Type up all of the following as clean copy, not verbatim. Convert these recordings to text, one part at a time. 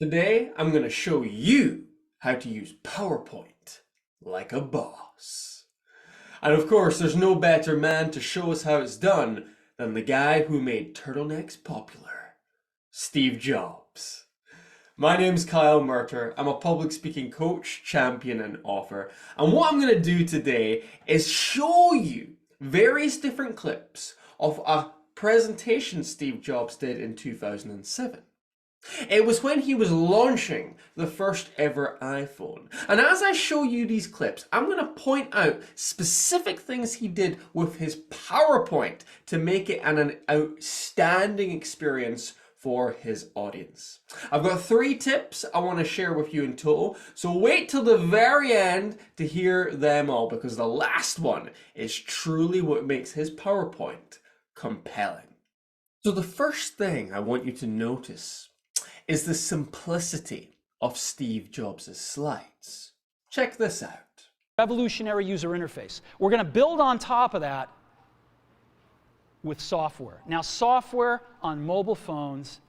Today, I'm going to show you how to use PowerPoint like a boss. And of course, there's no better man to show us how it's done than the guy who made turtlenecks popular, Steve Jobs. My name's Kyle Murter. I'm a public speaking coach, champion, and author. And what I'm going to do today is show you various different clips of a presentation Steve Jobs did in 2007. It was when he was launching the first ever iPhone. And as I show you these clips, I'm going to point out specific things he did with his PowerPoint to make it an outstanding experience for his audience. I've got 3 tips I want to share with you in total, so wait till the very end to hear them all, because the last one is truly what makes his PowerPoint compelling. So the first thing I want you to notice is the simplicity of Steve Jobs' slides. Check this out. Revolutionary user interface. We're going to build on top of that with software. Now, software on mobile phones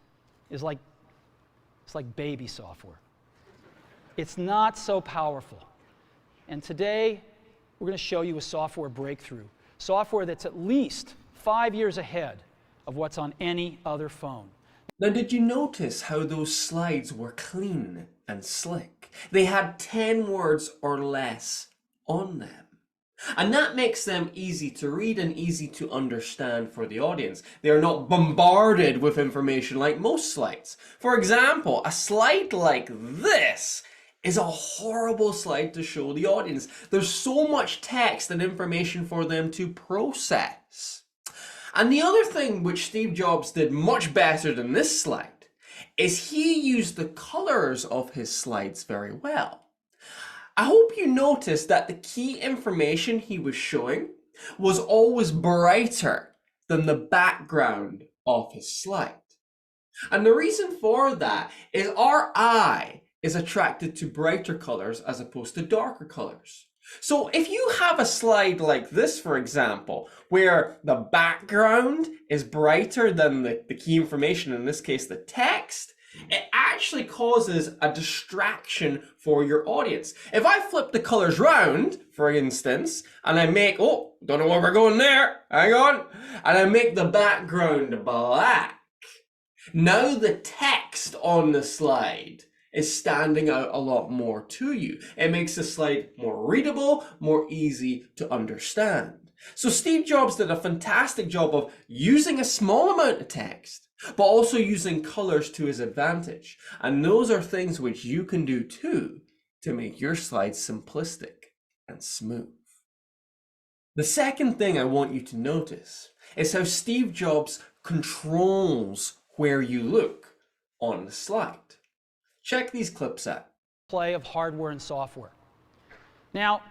is like baby software. It's not so powerful. And today, we're going to show you a software breakthrough. Software that's at least 5 years ahead of what's on any other phone. Now, did you notice how those slides were clean and slick? They had 10 words or less on them. And that makes them easy to read and easy to understand for the audience. They are not bombarded with information like most slides. For example, a slide like this is a horrible slide to show the audience. There's so much text and information for them to process. And the other thing which Steve Jobs did much better than this slide is he used the colors of his slides very well. I hope you noticed that the key information he was showing was always brighter than the background of his slide. And the reason for that is our eye is attracted to brighter colors as opposed to darker colors. So if you have a slide like this, for example, where the background is brighter than the key information, in this case the text, it actually causes a distraction for your audience. If I flip the colors round, for instance, and I make, don't know where we're going there, hang on, and I make the background black, now the text on the slide is standing out a lot more to you. It makes the slide more readable, more easy to understand. So Steve Jobs did a fantastic job of using a small amount of text, but also using colors to his advantage. And those are things which you can do too to make your slides simplistic and smooth. The second thing I want you to notice is how Steve Jobs controls where you look on the slide. Check these clips out. Play of hardware and software. Now,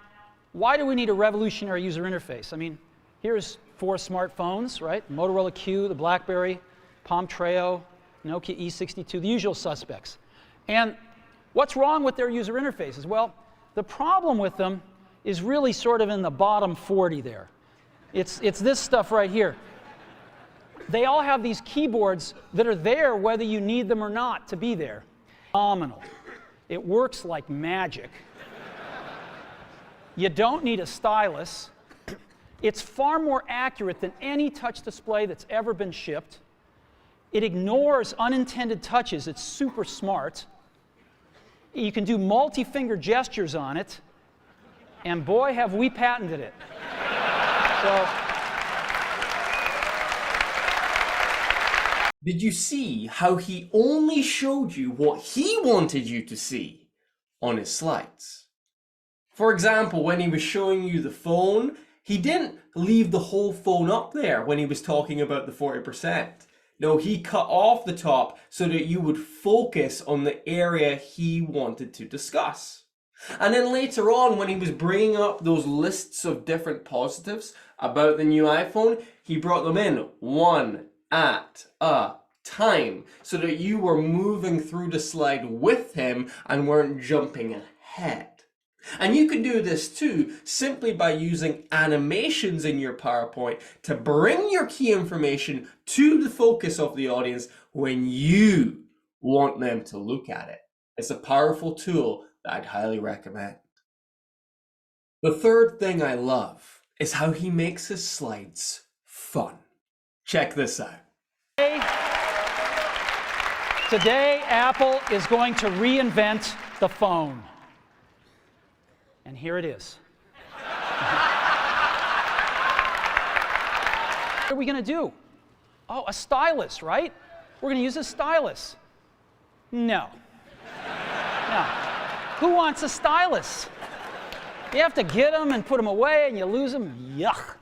why do we need a revolutionary user interface? I mean, here's 4 smartphones, right? Motorola Q, the BlackBerry, Palm Treo, Nokia E62, the usual suspects. And what's wrong with their user interfaces? Well, the problem with them is really sort of in the bottom 40 there. It's this stuff right here. They all have these keyboards that are there whether you need them or not to be there. Phenomenal. It works like magic. You don't need a stylus. It's far more accurate than any touch display that's ever been shipped. It ignores unintended touches. It's super smart. You can do multi-finger gestures on it. And boy, have we patented it. So, did you see how he only showed you what he wanted you to see on his slides? For example, when he was showing you the phone, he didn't leave the whole phone up there when he was talking about the 40%. No, he cut off the top so that you would focus on the area he wanted to discuss. And then later on, when he was bringing up those lists of different positives about the new iPhone, he brought them in one at a time so that you were moving through the slide with him and weren't jumping ahead. And you can do this too simply by using animations in your PowerPoint to bring your key information to the focus of the audience when you want them to look at it. It's a powerful tool that I'd highly recommend. The third thing I love is how he makes his slides fun. Check this out. Today, Apple is going to reinvent the phone. And here it is. What are we going to do? Oh, a stylus, right? We're going to use a stylus. No. No. Who wants a stylus? You have to get them and put them away and you lose them. Yuck.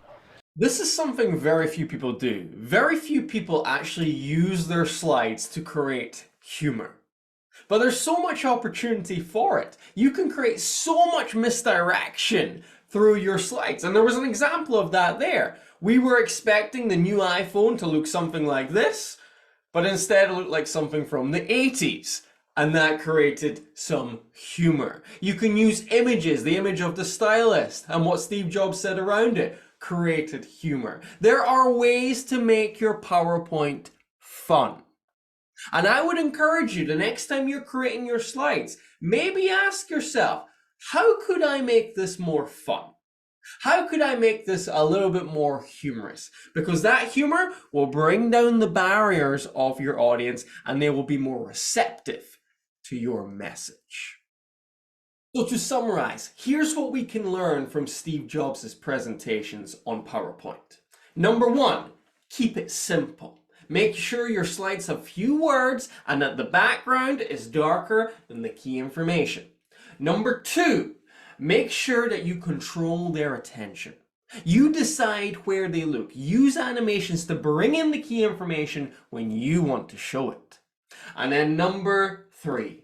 This is something very few people do. Very few people actually use their slides to create humor. But there's so much opportunity for it. You can create so much misdirection through your slides. And there was an example of that there. We were expecting the new iPhone to look something like this, but instead it looked like something from the 80s. And that created some humor. You can use images, the image of the stylist and what Steve Jobs said around it created humor. There are ways to make your PowerPoint fun. And I would encourage you, the next time you're creating your slides, maybe ask yourself, how could I make this more fun? How could I make this a little bit more humorous? Because that humor will bring down the barriers of your audience and they will be more receptive to your message. So to summarize, here's what we can learn from Steve Jobs' presentations on PowerPoint. Number one, keep it simple. Make sure your slides have few words and that the background is darker than the key information. Number two, make sure that you control their attention. You decide where they look. Use animations to bring in the key information when you want to show it. And then number three,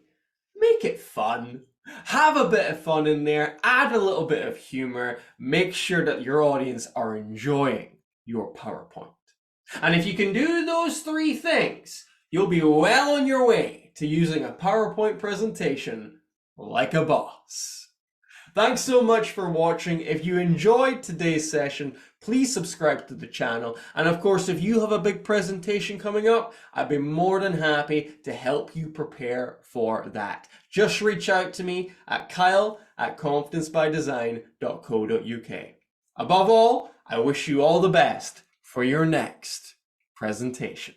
make it fun. Have a bit of fun in there, add a little bit of humor, make sure that your audience are enjoying your PowerPoint. And if you can do those three things, you'll be well on your way to using a PowerPoint presentation like a boss. Thanks so much for watching. If you enjoyed today's session, please subscribe to the channel. And of course, if you have a big presentation coming up, I'd be more than happy to help you prepare for that. Just reach out to me at kyle@confidencebydesign.co.uk. Above all, I wish you all the best for your next presentation.